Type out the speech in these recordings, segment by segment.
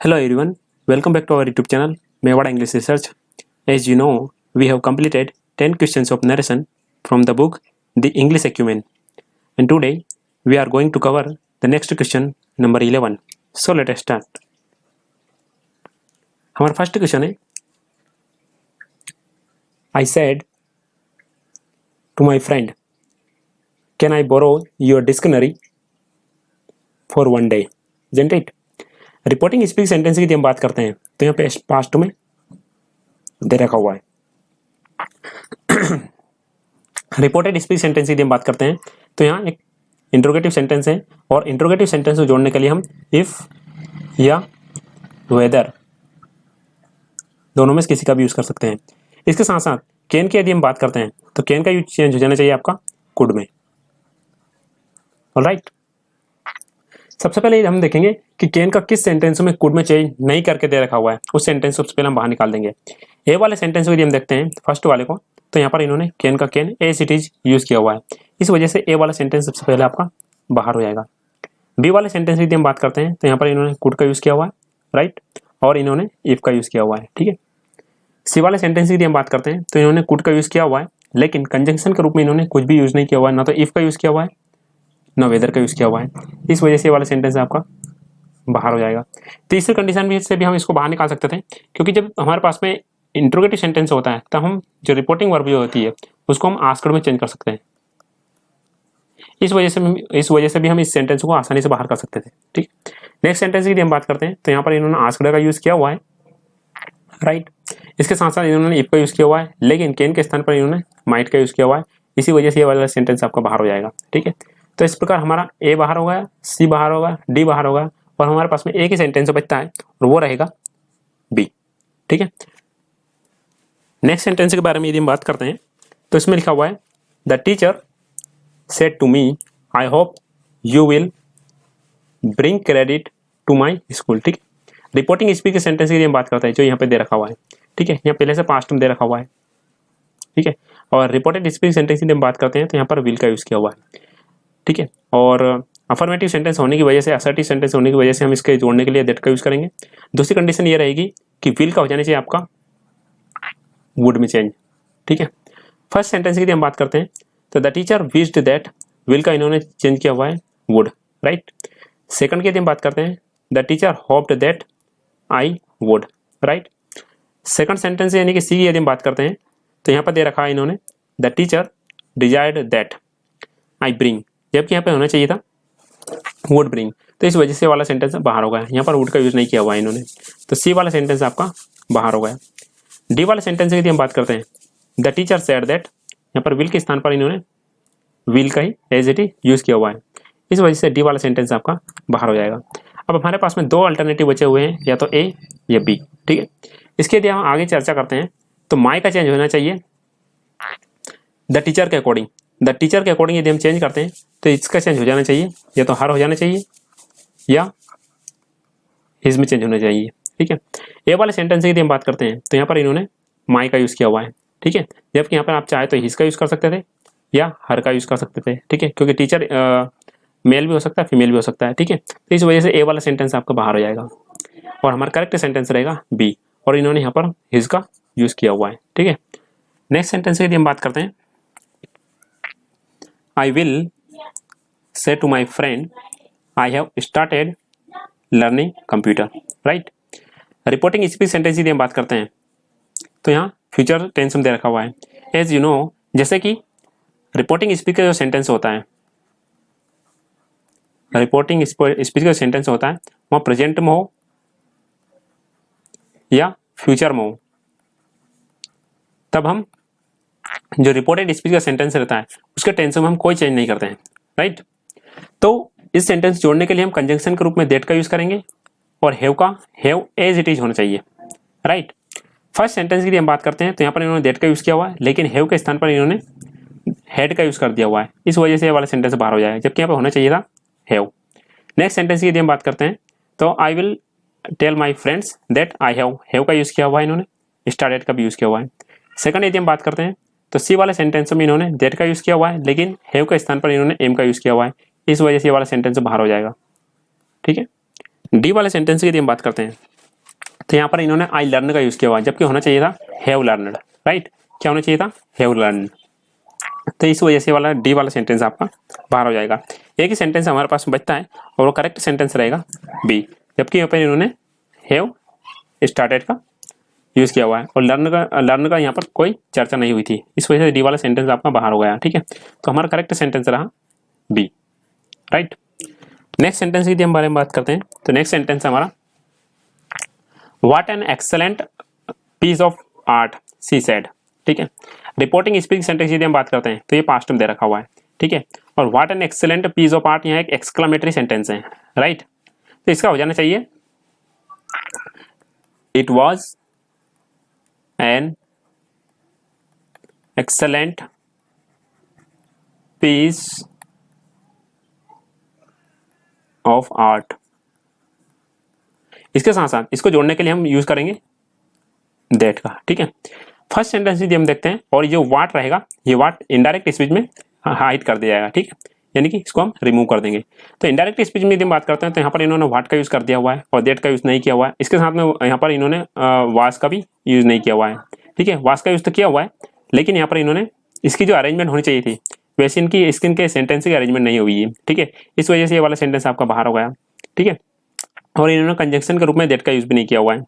Hello everyone, welcome back to our YouTube channel, Mewada English Research. As you know, we have completed 10 questions of narration from the book The English Acumen. And today, we are going to cover the next question, number 11. So let us start. हमारा first question है, I said to my friend, can I borrow your dictionary for one day? Isn't it? Reporting speak sentence की हम बात करते हैं तो यहाँ पे पास्ट में दे रखा हुआ है। रिपोर्टेड स्पीक सेंटेंस की हम बात करते हैं तो यहाँ एक इंट्रोगेटिव सेंटेंस है और इंट्रोगेटिव सेंटेंस को जोड़ने के लिए हम इफ या वेदर दोनों में से किसी का भी यूज कर सकते हैं। इसके साथ साथ कैन की यदि हम बात करते हैं तो कैन का यूज चेंज हो जाना चाहिए आपका कुड में। ऑलराइट, सबसे पहले हम देखेंगे कि कैन का किस सेंटेंस में कुड में चेंज नहीं करके दे रखा हुआ है, उस सेंटेंस को सबसे पहले हम बाहर निकाल देंगे। ए वाले सेंटेंस को यदि हम देखते हैं फर्स्ट वाले को तो यहाँ पर इन्होंने कैन का can as it is use किया हुआ है, इस वजह से ए वाला सेंटेंस सबसे पहले आपका बाहर हो जाएगा। बी वाले सेंटेंस की यदि हम बात करते हैं तो यहाँ पर इन्होंने कुड का यूज किया हुआ है, राइट, और इन्होंने इफ का यूज किया हुआ है, ठीक है। सी वाले सेंटेंस की यदि हम बात करते हैं तो इन्होंने कुड का यूज किया हुआ है, लेकिन कंजंक्शन के रूप में इन्होंने कुछ भी यूज नहीं किया हुआ है, ना तो इफ का यूज किया हुआ है ना वेदर का यूज किया हुआ है, इस वजह से ये वाला सेंटेंस आपका बाहर हो जाएगा। तीसरी कंडीशन भी से भी हम इसको बाहर निकाल सकते थे, क्योंकि जब हमारे पास में इंट्रोगेटिव सेंटेंस होता है तब हम जो रिपोर्टिंग वर्ब जो होती है उसको हम आस्क्ड में चेंज कर सकते हैं। इस वजह से भी हम इस सेंटेंस को आसानी से बाहर कर सकते थे, ठीक। नेक्स्ट सेंटेंस की हम बात करते हैं तो यहाँ पर इन्होंने आस्क्ड का यूज किया हुआ है, राइट। इसके साथ साथ इन्होंने इफ का यूज किया हुआ है, लेकिन कैन के स्थान पर इन्होंने माइट का यूज किया हुआ है, इसी वजह से ये वाला सेंटेंस आपका बाहर हो जाएगा, ठीक है। तो इस प्रकार हमारा ए बाहर हो गया, सी बाहर होगा, डी बाहर होगा और हमारे पास में एक ही सेंटेंस बचता है और वो रहेगा बी, ठीक है। नेक्स्ट सेंटेंस के बारे में यदि हम बात करते हैं तो इसमें लिखा हुआ है the teacher said to me I hope you will bring credit to my school, ठीक। रिपोर्टिंग स्पीक के सेंटेंस की हम बात करते हैं जो यहाँ पे दे रखा हुआ है, ठीक है। यहाँ पहले से पास्ट में दे रखा हुआ है, ठीक है। और रिपोर्टेड स्पीक सेंटेंस की हम बात करते हैं तो यहाँ पर विल का यूज किया हुआ है, ठीक है। और अफर्मेटिव सेंटेंस होने की वजह से, असर्टिव सेंटेंस होने की वजह से हम इसके जोड़ने के लिए दैट का यूज करेंगे। दूसरी कंडीशन ये रहेगी कि विल का हो जाना चाहिए आपका वुड में चेंज, ठीक है। फर्स्ट सेंटेंस की हम बात करते हैं तो the teacher wished that, will का इन्होंने चेंज किया हुआ है वुड, राइट। सेकंड की हम बात करते हैं the teacher hoped that I would, right. Second sentence यानी कि सी की यदि हम बात करते हैं तो यहाँ पर दे रखा है इन्होंने the teacher desired that I bring, जबकि यहाँ पे होना चाहिए था वुड ब्रिंग, तो इस वजह से वाला सेंटेंस बाहर हो गया। यहाँ पर वुड का यूज नहीं किया हुआ है इन्होंने, तो सी वाला सेंटेंस आपका बाहर हो गया। डी वाले सेंटेंस की यदि हम बात करते हैं द टीचर सेड दैट, यहाँ पर विल के स्थान पर इन्होंने विल का ही एज इट इज यूज किया हुआ है, इस वजह से डी वाला सेंटेंस आपका बाहर हो जाएगा। अब हमारे पास में दो अल्टरनेटिव बचे हुए हैं, या तो ए या बी, ठीक है। इसके यदि हम आगे चर्चा करते हैं तो माई का चेंज होना चाहिए द टीचर के अकॉर्डिंग। द टीचर के अकॉर्डिंग यदि हम चेंज करते हैं तो इसका चेंज हो जाना चाहिए, या तो हर हो जाना चाहिए या हिज में चेंज होना चाहिए, ठीक है। ए वाले सेंटेंस की यदि हम बात करते हैं तो यहाँ पर इन्होंने माई का यूज किया हुआ है, ठीक है, जबकि यहाँ पर आप चाहे तो हिज का यूज कर सकते थे या हर का यूज कर सकते थे, ठीक है, क्योंकि टीचर मेल भी हो सकता है, फीमेल भी हो सकता है, ठीक है। तो इस वजह से ए वाला सेंटेंस आपका बाहर हो जाएगा और हमारा करेक्ट सेंटेंस रहेगा बी, और इन्होंने यहाँ पर हिज का यूज किया हुआ है, ठीक है। नेक्स्ट सेंटेंस की यदि हम बात करते हैं I will say to my friend I have started learning computer, right। Reporting speech sentence की हम बात करते हैं तो यहाँ फ्यूचर टेंस में दे रखा हुआ है। एज यू नो, जैसे कि रिपोर्टिंग स्पीच का जो सेंटेंस होता है, रिपोर्टिंग स्पीच का सेंटेंस होता है वहाँ प्रेजेंट में हो या फ्यूचर में हो, तब हम जो रिपोर्टेड स्पीच का सेंटेंस रहता है उसके टेंस में हम कोई चेंज नहीं करते हैं, राइट। तो इस सेंटेंस जोड़ने के लिए हम कंजंक्शन के रूप में दैट का यूज करेंगे और हैव का हैव एज इट इज होना चाहिए, राइट। फर्स्ट सेंटेंस की हम बात करते हैं तो यहाँ पर इन्होंने दैट का यूज किया हुआ है, लेकिन हैव के स्थान पर इन्होंने हैड का यूज कर दिया हुआ है, इस वजह से ये वाला सेंटेंस बाहर हो जाएगा, जबकि यहाँ पर होना चाहिए था हैव। नेक्स्ट सेंटेंस की हम बात करते हैं तो I will tell my friends that I have का यूज किया हुआ है इन्होंने, स्टार्टेड का भी यूज किया हुआ है। सेकंड यदि हम बात करते हैं तो सी वाले सेंटेंस में इन्होंने दैट का यूज किया हुआ है, लेकिन हैव के स्थान पर इन्होंने एम का यूज किया हुआ है, इस वजह से ये वाला सेंटेंस बाहर हो जाएगा, ठीक है। डी वाले सेंटेंस की यदि हम बात करते हैं तो यहाँ पर इन्होंने आई लर्न का यूज किया हुआ है, जबकि होना चाहिए था हैव लर्नड, राइट। क्या होना चाहिए था? Have learn. तो इस वजह से वाला डी वाला सेंटेंस आपका बाहर हो जाएगा। एक ही सेंटेंस हमारे पास बचता है और वो करेक्ट सेंटेंस रहेगा बी, जबकि यहाँ पर इन्होंने हैव स्टार्टेड का यूज किया हुआ है और लर्न का यहाँ पर कोई चर्चा नहीं हुई थी, इस वजह से डी वाला सेंटेंस आपका बाहर हो गया। ठीक है, तो हमारा करेक्ट सेंटेंस रहा बी, राइट। नेक्स्ट सेंटेंस की हम बारे में बात करते हैं। तो नेक्स्ट सेंटेंस हमारा what an excellent piece of art she said. ठीक है, रिपोर्टिंग स्पीकिंग सेंटेंस की हम बात करते हैं तो ये पास्ट में दे रखा हुआ है। ठीक है, और what an excellent piece of art यहाँ एक एक्सक्लेमेटरी सेंटेंस है, राइट। तो इसका हो जाना चाहिए it was an excellent piece of art. इसके साथ साथ इसको जोड़ने के लिए हम यूज करेंगे दैट का। ठीक है, फर्स्ट सेंटेंस यदि हम देखते हैं और ये वाट रहेगा, ये वाट इनडायरेक्ट स्पीच में हाइड कर दिया जाएगा। ठीक है, यानी कि इसको हम रिमूव कर देंगे। तो इनडायरेक्ट स्पीच में यदि हम बात करते हैं तो यहाँ पर इन्होंने वाट का यूज कर दिया हुआ है और दैट का यूज नहीं किया हुआ है। इसके साथ में यहाँ पर इन्होंने वास का भी यूज नहीं किया हुआ है। ठीक है, वास का यूज तो किया हुआ है, लेकिन यहाँ पर इन्होंने इसकी जो अरेंजमेंट होनी चाहिए थी वैसे इनकी स्किन के सेंटेंस की अरेंजमेंट नहीं हुई है। ठीक है, इस वजह से ये वाला सेंटेंस आपका बाहर हो गया। ठीक है, और इन्होंने कंजंक्शन के रूप में दैट का यूज भी नहीं किया हुआ है।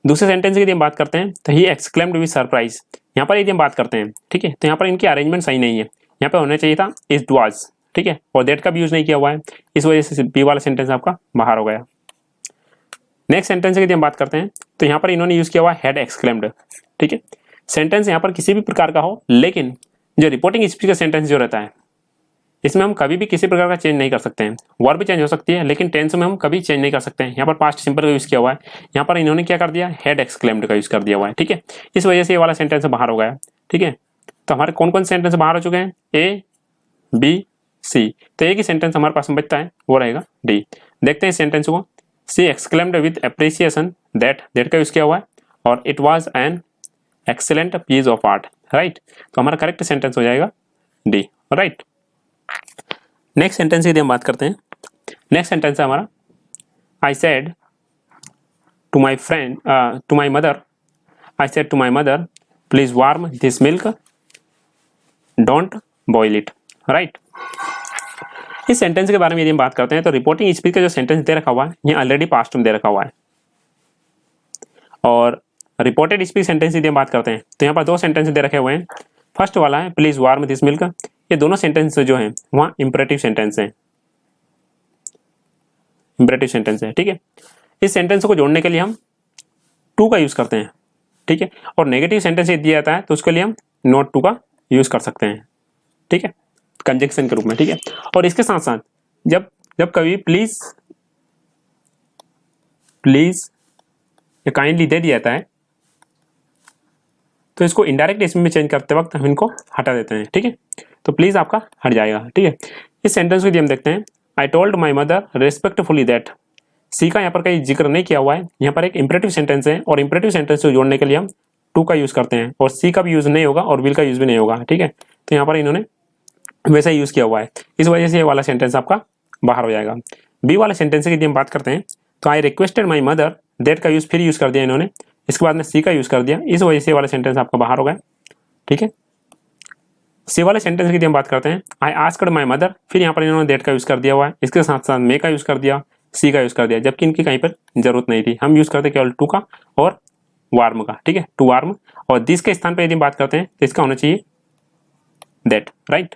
दूसरे सेंटेंस की यदि हम बात करते हैं तो ही एक्सक्लेम्ड विद सरप्राइज। यहाँ पर यदि हम बात करते हैं, ठीक है, तो यहाँ पर इनकी अरेंजमेंट सही नहीं है। यहाँ पर होना चाहिए था इट वाज। ठीक है, और दैट का भी यूज नहीं किया हुआ है, इस वजह से बी वाला सेंटेंस आपका बाहर हो गया। नेक्स्ट सेंटेंस की यदि हम बात करते हैं तो यहाँ पर इन्होंने यूज किया हुआ हैड एक्सक्लेम्ड। ठीक है, सेंटेंस यहाँ पर किसी भी प्रकार का हो, लेकिन जो रिपोर्टिंग स्पीच का सेंटेंस जो रहता है इसमें हम कभी भी किसी प्रकार का चेंज नहीं कर सकते हैं। वर्ब भी चेंज हो सकती है, लेकिन टेंस में हम कभी चेंज नहीं कर सकते हैं। यहाँ पर पास्ट सिंपल का यूज किया हुआ है, यहाँ पर इन्होंने क्या कर दिया, हैड एक्सक्लेम्ड का यूज कर दिया हुआ है। ठीक है, इस वजह से ये वाला सेंटेंस बाहर हो गया। ठीक है, तो हमारे कौन कौन से सेंटेंस बाहर हो चुके हैं, ए बी सी। तो एक ही सेंटेंस हमारे पास में बचता है, वो रहेगा डी। देखते हैं इस सेंटेंस को। She exclaimed with appreciation that का यूज किया हुआ है और it was an excellent piece of art, right. तो हमारा करेक्ट सेंटेंस हो जाएगा डी, राइट। नेक्स्ट सेंटेंस की हम बात करते हैं। नेक्स्ट सेंटेंस है हमारा I said to my friend to my mother, I said to my mother please warm this milk don't boil it, right. इस सेंटेंस के बारे में यदि हम बात करते हैं तो रिपोर्टिंग स्पीच का जो सेंटेंस दे रखा हुआ है ये ऑलरेडी पास्ट में दे रखा हुआ है, और रिपोर्टेड स्पीच सेंटेंस यदि हम बात करते हैं तो यहाँ पर दो सेंटेंस दे रखे हुए हैं। फर्स्ट वाला है प्लीज वार्म दिस मिल्क, ये दोनों सेंटेंस जो हैं वहाँ इंपरेटिव सेंटेंस हैं, इंपरेटिव सेंटेंस है। ठीक है, इस सेंटेंस को जोड़ने के लिए हम टू का यूज करते हैं। ठीक है, और नेगेटिव सेंटेंस यदि दिया जाता है तो उसके लिए हम नॉट टू का यूज कर सकते हैं। ठीक है, कंजंक्शन के रूप में। ठीक है, और इसके साथ साथ जब कभी प्लीज या काइंडली दे दिया जाता है तो इसको इनडायरेक्ट इसमें में चेंज करते वक्त हम इनको हटा देते हैं। ठीक है, तो प्लीज आपका हट जाएगा। ठीक है, इस सेंटेंस को हम देखते हैं। I told my mother respectfully that, सी का यहाँ पर कहीं जिक्र नहीं किया हुआ है, यहाँ पर एक इंपरेटिव सेंटेंस है और इंपरेटिव सेंटेंस को जोड़ने के लिए हम टू का यूज करते हैं और सी का भी यूज नहीं होगा और विल का यूज भी नहीं होगा। ठीक है, तो यहाँ पर इन्होंने वैसा ही यूज किया हुआ है, इस वजह से ये वाला सेंटेंस आपका बाहर हो जाएगा। बी वाले सेंटेंस की यदि हम बात करते हैं तो I requested my mother, that का यूज फिर यूज कर दिया इन्होंने, इसके बाद में सी का यूज कर दिया, इस वजह से वाला सेंटेंस आपका बाहर हो गया। ठीक है, सी वाले सेंटेंस की हम बात करते हैं। आई आस्क्ड माई मदर, फिर यहाँ पर इन्होंने दैट का यूज कर दिया हुआ है, इसके साथ साथ मे का यूज कर दिया, सी का यूज कर दिया, जबकि इनकी कहीं पर जरूरत नहीं थी। हम यूज करते केवल टू का और वार्म का। ठीक है, टू वार्म, और दिस के स्थान पर यदि बात करते हैं तो इसका होना चाहिए दैट, राइट।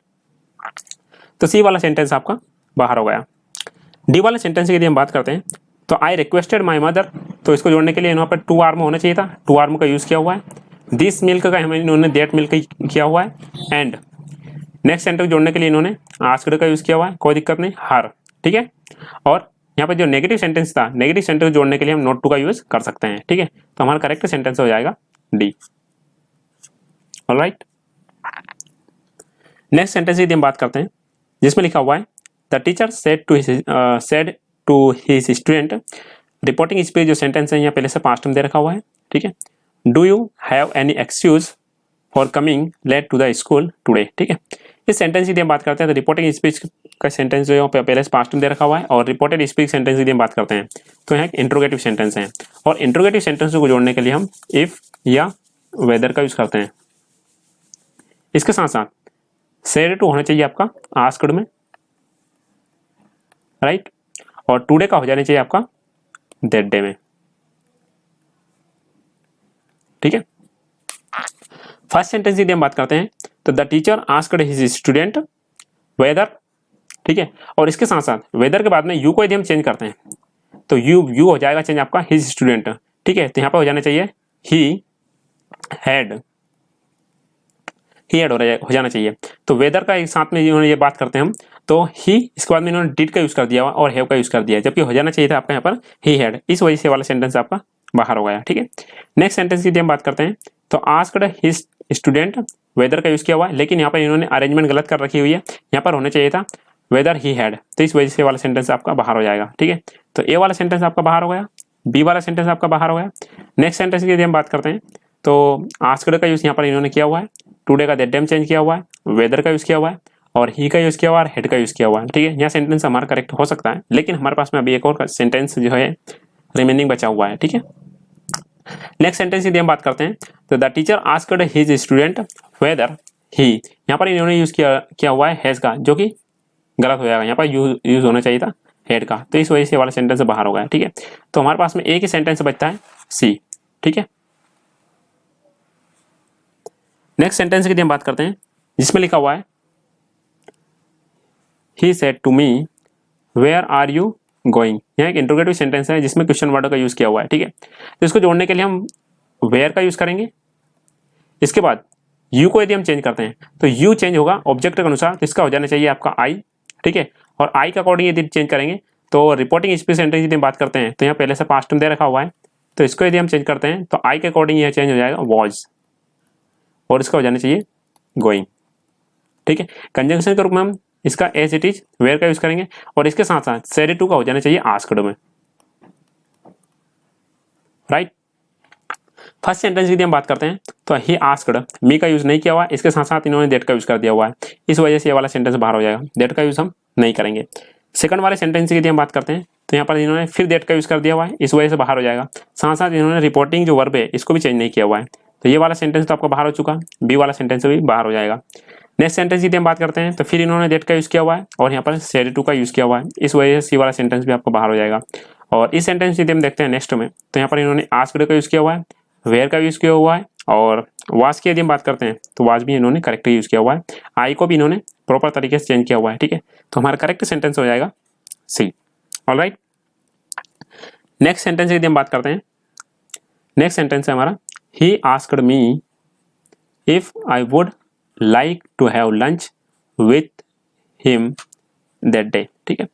तो सी वाला सेंटेंस आपका बाहर हो गया। डी वाले सेंटेंस की यदि हम बात करते हैं तो आई रिक्वेस्टेड माई मदर, तो इसको जोड़ने के लिए यहाँ पर टू वार्म होना चाहिए था, टू वार्म का यूज किया हुआ है। दिस मिल्क का हमें इन्होंने दैट मिल्क किया हुआ है, एंड नेक्स्ट सेंटेंस जोड़ने के लिए इन्होंने आस्क्ड का यूज किया हुआ है, कोई दिक्कत नहीं, हर। ठीक है, और यहाँ पर जो नेगेटिव सेंटेंस था, नेगेटिव सेंटेंस जोड़ने के लिए हम नॉट टू का यूज कर सकते हैं। ठीक है, तो हमारा करेक्ट सेंटेंस हो जाएगा डी, ऑलराइट। नेक्स्ट सेंटेंस की हम बात करते हैं जिसमें लिखा हुआ है the teacher said to his student, reporting speech जो सेंटेंस है यहाँ पहले से पास्ट में दे रखा हुआ है। ठीक है, do you have any excuse for coming late to the school today. ठीक है, इस सेंटेंस की हम बात करते हैं तो रिपोर्टिंग स्पीच का सेंटेंस जो है पहले से पास्ट में दे रखा हुआ है, और रिपोर्टेड स्पीच सेंटेंस की हम बात करते हैं तो यहाँ इंट्रोगेटिव सेंटेंस है, और इंट्रोगेटिव सेंटेंस को जोड़ने के लिए हम इफ या वेदर का यूज करते हैं। इसके साथ साथ सेड टू होना चाहिए आपका आस्क्ड में, राइट, और टुडे का हो जाना चाहिए आपका दैट डे में। ठीक है, फर्स्ट सेंटेंस की हम बात करते हैं तो the teacher asked his student whether, ठीक है, और इसके साथ साथ वेदर के बाद में यू को यदि हम चेंज करते हैं तो यू हो जाएगा चेंज आपका हिज स्टूडेंट। ठीक है, तो यहाँ पर हो जाना चाहिए ही हैड हो जाना चाहिए। तो वेदर का एक साथ में इन्होंने ये बात करते हैं हम तो ही, इसके बाद में इन्होंने डिड का यूज कर दिया और हैव का यूज कर दिया, जबकि हो जाना चाहिए था आपका यहाँ पर ही हैड, इस वजह से वाला सेंटेंस आपका बाहर हो गया। ठीक है, नेक्स्ट सेंटेंस की हम बात करते हैं तो आस्क्ड हिज स्टूडेंट वेदर का यूज किया हुआ है, लेकिन यहाँ पर इन्होंने अरेंजमेंट गलत कर रखी हुई है, यहाँ पर होना चाहिए था वेदर ही हैड, तो इस वजह से वाला सेंटेंस आपका बाहर हो जाएगा। ठीक है, तो ए वाला सेंटेंस आपका बाहर हो गया, बी वाला सेंटेंस आपका बाहर हो गया। नेक्स्ट सेंटेंस की यदि हम बात करते हैं तो आस्क्ड का यूज यहाँ पर इन्होंने किया हुआ है, टुडे का दैट डे चेंज किया हुआ है, वेदर का यूज किया हुआ है, और ही का यूज किया हुआ है, और हेड का यूज किया हुआ है। ठीक है, यहाँ सेंटेंस हमारा करेक्ट हो सकता है, लेकिन हमारे पास में अभी एक और सेंटेंस जो है रिमेनिंग बचा हुआ है। ठीक है, नेक्स्ट सेंटेंस की हम बात करते हैं तो the teacher asked his student weather ही, यहाँ पर इन्होंने यूज किया हुआ है हैज का, जो कि गलत हो जाएगा, यहाँ पर यूज होना चाहिए था हेड का, तो इस वजह से वाला सेंटेंस बाहर हो गया। ठीक है, तो हमारे पास में एक ही सेंटेंस बचता है सी। ठीक है, नेक्स्ट सेंटेंस की हम बात करते हैं जिसमें लिखा हुआ है he said to me where are you going, यहाँ एक इंट्रोगेटिव सेंटेंस है जिसमें क्वेश्चन वर्ड का यूज किया हुआ है। ठीक है, तो इसको जोड़ने के लिए हम वेयर का यूज करेंगे, इसके बाद यू को यदि हम चेंज करते हैं तो यू चेंज होगा ऑब्जेक्ट के अनुसार, तो इसका हो जाना चाहिए आपका आई। ठीक है, और आई के अकॉर्डिंग यदि चेंज करेंगे तो रिपोर्टिंग स्पीच सेंटेंस यदि हम बात करते हैं तो यहाँ पहले से पास्ट में दे रखा हुआ है, तो इसको यदि हम चेंज करते हैं तो आई के अकॉर्डिंग यह चेंज हो जाएगा वॉज, और इसका हो जाना चाहिए गोइंग। ठीक है, कंजंक्शन के रूप में हम इसका एज इट इज वेयर का यूज करेंगे, और इसके साथ साथ सेड टू का हो जाना चाहिए आस्क्ड में, राइट। फर्स्ट सेंटेंस की हम बात करते हैं तो ही आस्क्ड, मी का यूज नहीं किया हुआ है, इसके साथ साथ इन्होंने दैट का यूज कर दिया हुआ है, इस वजह से ये वाला सेंटेंस बाहर हो जाएगा, दैट का यूज हम नहीं करेंगे। सेकंड वाले सेंटेंस की हम बात करते हैं तो यहाँ पर इन्होंने फिर दैट का यूज कर दिया हुआ है, इस वजह से बाहर हो जाएगा। साथ साथ इन्होंने रिपोर्टिंग जो वर्ब है इसको भी चेंज नहीं किया हुआ है, तो ये वाला सेंटेंस तो आपका बाहर हो चुका, बी वाला सेंटेंस भी बाहर हो जाएगा। नेक्स्ट सेंटेंस की हम बात करते हैं तो फिर इन्होंने दैट का यूज किया हुआ है और यहाँ पर सेड टू का यूज किया हुआ है, इस वजह से सी वाला सेंटेंस भी आपको बाहर हो जाएगा। और इस सेंटेंस की हम देखते हैं नेक्स्ट में, तो यहाँ पर इन्होंने आस्क्ड का यूज किया हुआ है, वेयर का यूज किया हुआ है, और वाज की यदि हम बात करते हैं तो वाज भी इन्होंने करेक्टली यूज किया हुआ है, आई को भी इन्होंने प्रॉपर तरीके से चेंज किया हुआ है। ठीक है, तो हमारा करेक्ट सेंटेंस हो जाएगा सी। ऑलराइट, नेक्स्ट सेंटेंस की हम बात करते हैं, नेक्स्ट सेंटेंस है हमारा he asked me if I would like to have lunch with him that day. ठीक है,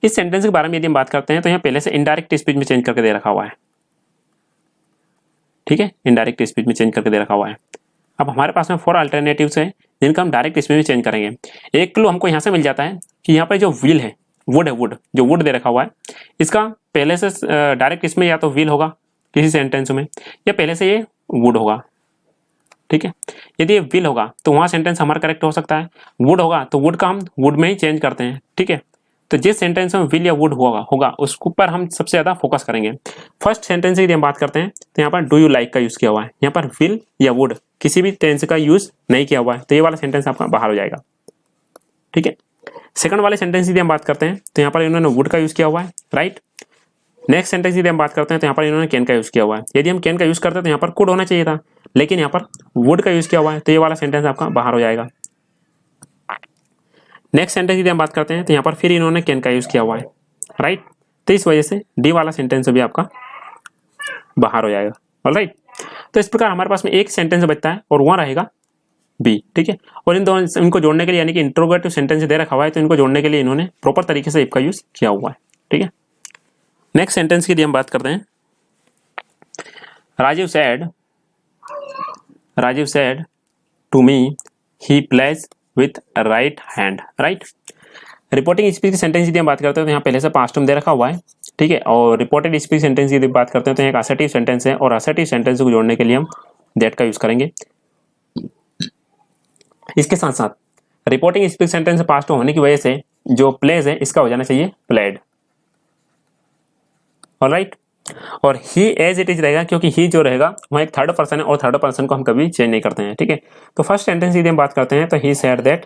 इस सेंटेंस के बारे में यदि हम बात करते हैं तो यहाँ पहले से इनडायरेक्ट स्पीच में चेंज करके दे रखा हुआ है। ठीक है, इनडायरेक्ट स्पीच में चेंज करके दे रखा हुआ है। अब हमारे पास में 4 अल्टरनेटिव्स हैं जिनका हम डायरेक्ट स्पीच में चेंज करेंगे। एक क्लू हमको यहाँ से मिल जाता है कि यहाँ पर जो विल है, वुड है, वुड जो वुड दे रखा हुआ है, इसका पहले से डायरेक्ट इसमें या तो विल होगा किसी सेंटेंस में, या पहले से ये वुड होगा। ठीक है, यदि ये विल होगा तो वहाँ सेंटेंस हमारा करेक्ट हो सकता है, वुड होगा तो वुड का हम वुड में ही चेंज करते हैं। ठीक है, तो जिस सेंटेंस में विल या वुड होगा उसके ऊपर हम सबसे ज्यादा फोकस करेंगे। फर्स्ट सेंटेंस की हम बात करते हैं तो यहाँ पर डू यू लाइक का यूज किया हुआ है, यहाँ पर विल या वुड किसी भी टेंस का यूज नहीं किया हुआ है, तो ये वाला सेंटेंस आपका बाहर हो जाएगा। ठीक है, सेकंड वाले सेंटेंस की हम बात करते हैं तो यहाँ पर इन्होंने वुड का यूज किया हुआ है, राइट। नेक्स्ट सेंटेंस की हम बात करते हैं तो यहाँ पर इन्होंने कैन का यूज किया हुआ है, यदि हम कैन का यूज करते हैं तो यहाँ पर कुड होना चाहिए था, लेकिन यहाँ पर वुड का यूज किया हुआ है, तो ये वाला सेंटेंस आपका बाहर हो जाएगा। नेक्स्ट सेंटेंस की हम बात करते हैं तो यहाँ पर फिर इन्होंने कैन का यूज किया हुआ है, राइट, तो इस वजह से डी वाला सेंटेंस भी आपका बाहर हो जाएगा। ऑलराइट, तो इस प्रकार हमारे पास में एक सेंटेंस बचता है और वहाँ रहेगा बी। ठीक है, और इन दोनों इनको जोड़ने के लिए यानी कि इंट्रोगेटिव सेंटेंस दे रखा हुआ है, तो इनको जोड़ने के लिए इन्होंने प्रॉपर तरीके से इफ का यूज किया हुआ है। ठीक है, नेक्स्ट सेंटेंस की हम बात करते हैं, Rajiv said to me he plays with right hand, right. Reporting speech की सेंटेंस की हम बात करते हैं तो यहाँ पहले से पास्ट में दे रखा हुआ है। ठीक है, और रिपोर्टेड स्पीच सेंटेंस की बात करते हैं तो एक असर्टिव सेंटेंस है, और असर्टिव सेंटेंस को जोड़ने के लिए हम दैट का यूज करेंगे। इसके साथ साथ रिपोर्टिंग स्पीच सेंटेंस पास्ट होने की वजह से जो प्लेज है इसका हो जाना चाहिए प्लेड। ऑलराइट, और ही एज इट इज रहेगा क्योंकि ही जो रहेगा वह एक थर्ड पर्सन है और थर्ड पर्सन को हम कभी चेंज नहीं करते हैं। ठीक है, तो फर्स्ट सेंटेंस यदि हम बात करते हैं तो he said that,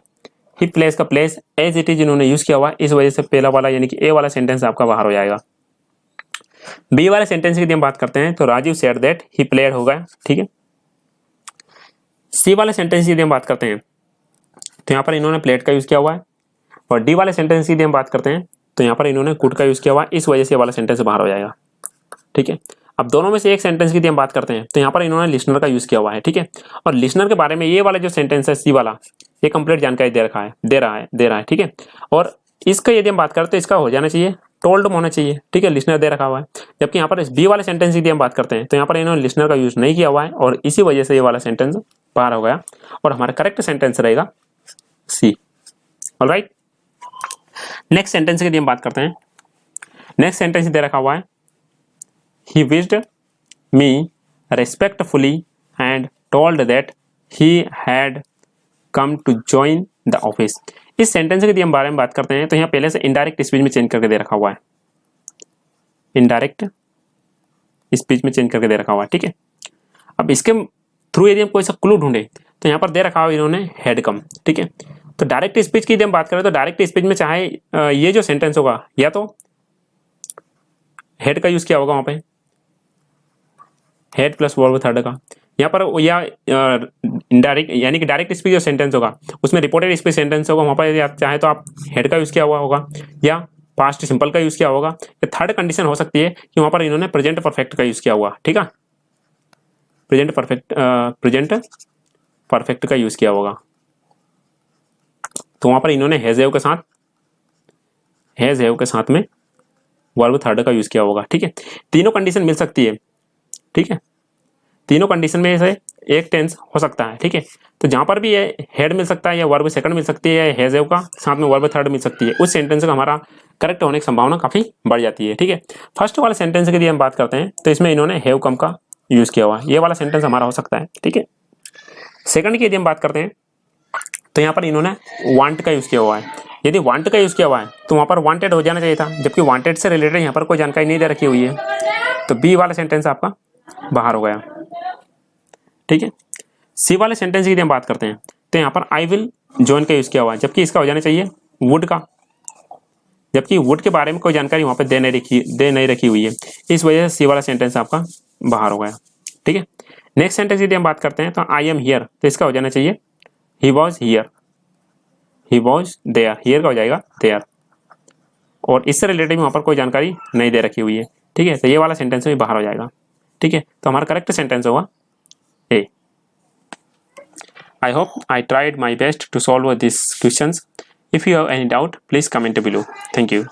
he place का प्लेस एज इट इज इन्होंने यूज किया हुआ, इस वजह से पहला वाला यानी कि ए वाला सेंटेंस आपका बाहर हो जाएगा। बी वाले सेंटेंस की यदि हम बात करते हैं तो Rajiv said that he played होगा। ठीक है, सी वाले सेंटेंस की यदि हम बात करते हैं तो यहाँ पर इन्होंने प्लेड का यूज किया हुआ है, और डी वाले सेंटेंस की यदि हम बात करते हैं तो यहाँ पर इन्होंने कुड का यूज किया हुआ है, इस वजह से ये वाला सेंटेंस बाहर हो जाएगा। ठीक है, अब दोनों में से एक सेंटेंस की यदि हम बात करते हैं तो यहाँ पर इन्होंने लिसनर का यूज किया हुआ है। ठीक है, और लिसनर के बारे में ये वाला जो सेंटेंस है सी वाला, ये कंप्लीट जानकारी दे रहा है। ठीक है, और इसका यदि हम बात करते हैं तो इसका हो जाना चाहिए टोल्ड होना चाहिए। ठीक है, लिसनर दे रखा हुआ है, जबकि यहाँ पर इस बी वाले सेंटेंस की यदि हम बात करते हैं तो यहाँ पर इन्होंने लिसनर का यूज नहीं किया हुआ है, और इसी वजह से ये वाला सेंटेंस बाहर हो गया, और हमारा करेक्ट सेंटेंस रहेगा सी। ऑलराइट, नेक्स्ट सेंटेंस की यदि हम बात करते हैं, नेक्स्ट सेंटेंस दे रखा हुआ है, he wished me respectfully and told that he had come to join the office। इस सेंटेंस के यदि हम बारे में बात करते हैं तो यहाँ पहले से इनडायरेक्ट स्पीच में चेंज करके दे रखा हुआ है, इनडायरेक्ट स्पीच में चेंज करके दे रखा हुआ है। ठीक है, अब इसके थ्रू यदि हम कोई सा क्लू ढूंढे तो यहाँ पर दे रखा हुआ इन्होंने हैड कम। ठीक है, तो डायरेक्ट स्पीच की यदि हम बात करें तो डायरेक्ट स्पीच में चाहे ये जो सेंटेंस होगा या तो हेड का यूज किया होगा वहां पे, हेड प्लस वर्ब थर्ड का, यहाँ पर या इनडायरेक्ट यानी कि डायरेक्ट स्पीच जो सेंटेंस होगा उसमें रिपोर्टेड स्पीच सेंटेंस होगा, वहाँ पर चाहे तो आप हेड का यूज किया हुआ होगा या पास्ट सिंपल का यूज किया होगा, या थर्ड कंडीशन हो सकती है कि वहाँ पर इन्होंने प्रेजेंट परफेक्ट का यूज किया हुआ। ठीक है, प्रेजेंट परफेक्ट का यूज किया होगा, तो वहाँ पर इन्होंने हैज हैव के साथ में वर्ब थर्ड का यूज किया होगा। ठीक है, तीनों कंडीशन मिल सकती है। ठीक है, तीनों कंडीशन में से एक टेंस हो सकता है। ठीक है, तो जहां पर भी ये हेड मिल सकता है या वर्ब सेकंड मिल सकती है या हैज हैव का साथ में वर्ब थर्ड मिल सकती है, उस सेंटेंस का हमारा करेक्ट होने की संभावना काफी बढ़ जाती है। ठीक है, फर्स्ट वाले सेंटेंस की यदि हम बात करते हैं तो इसमें इन्होंने हैव कम का यूज किया हुआ है, ये वाला सेंटेंस हमारा हो सकता है। ठीक है, सेकंड की यदि हम बात करते हैं तो यहाँ पर इन्होंने वांट का यूज किया हुआ है, यदि वांट का यूज किया हुआ है तो वहां पर वांटेड हो जाना चाहिए था, जबकि वांटेड से रिलेटेड यहाँ पर कोई जानकारी नहीं दे रखी हुई है, तो बी वाला सेंटेंस आपका बाहर हो गया। ठीक है, सी वाले सेंटेंस की यदि हम बात करते हैं तो यहाँ पर आई विल जॉइन का यूज किया हुआ है, जबकि इसका हो जाना चाहिए वुड का, जबकि वुड के बारे में कोई जानकारी वहां पर दे नहीं रखी हुई है, इस वजह से सी वाला सेंटेंस आपका बाहर हो गया। ठीक है, नेक्स्ट सेंटेंस यदि हम बात करते हैं तो आई एम हियर, तो इसका हो जाना चाहिए he was here, he was there, here का हो जाएगा देयर, और इससे रिलेटेड वहां पर कोई जानकारी नहीं दे रखी हुई है। ठीक है, तो ये वाला सेंटेंस भी बाहर हो जाएगा। ठीक है, तो हमारा करेक्ट सेंटेंस होगा ए। I hope I tried my best to solve these questions. If you have any doubt, please comment below. Thank you.